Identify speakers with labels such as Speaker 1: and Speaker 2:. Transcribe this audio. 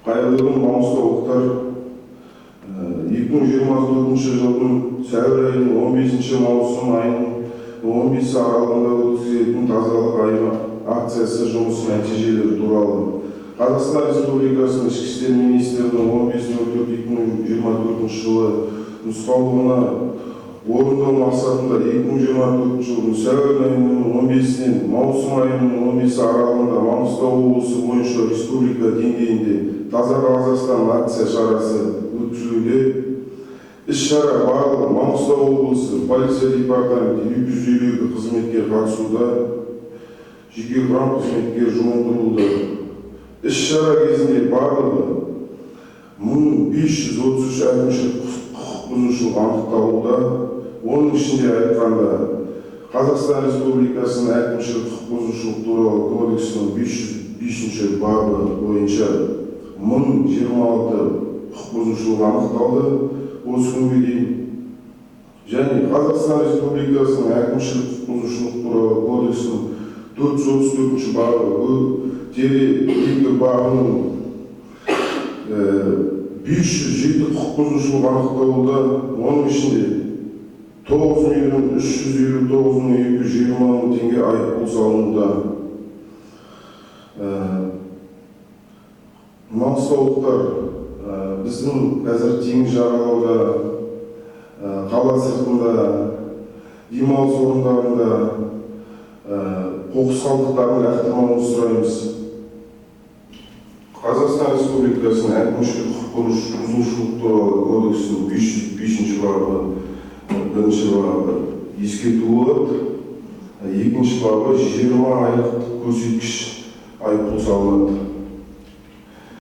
Speaker 1: Қайырлы маңғыстаулықтар 2024 жылдың сәуір айының 15 маусым айының 15 аралығында өткізілетін тазалық айы акциясы жұмыс нәтижелері туралы Қазақстан Республикасының Ішкі істер министрінің 15.04.2024 жылы нұсқаулығына орындау мақсатында 2024 жылдың сәуір айының 15-нен маусым айының 15 аралығында Маңғыстау облысы бойынша республика деңгейінде Таза Қазақстан акция шарасы өткізілуде. Іс-шара барлығы Маңғыстау облысы полиция департаменті 252 қызметкер қатысуда, жеке құрам қызметкер жұмылдырылды. Іс-шара кезінде барлығы 1533 әкімшілік құқық бұзушылық анықталуда. Оның ішінде айтқанда Қазақстан Республикасының әкімшілік құқық бұзушылық туралы кодексінің 505 бабы бойынша 1026 құқық бұзушылық анықталды осы күнге дейін. Және Қазақстан Республикасының әкімшілік құқық бұзушылық туралы кодексінің 434 бабы бабының 507 құқық бұзушылық анықталуда. Оның ішінде 9.359.220 теңге айыппұл салынуда. Маңғыстаулықтар біздің қазір теңіз жағалауда, қала сыртында, демалыс орындарында қоқыс қалдықтарын лақтырмауды сұраймыз. Қазақстан Республикасының әкімшілік құқық бұзушылық туралы кодексінің 505 бабы бірінші бабы ескерту болады. Екінші бабы 20 айлық көрсеткіш айыппұл салынады.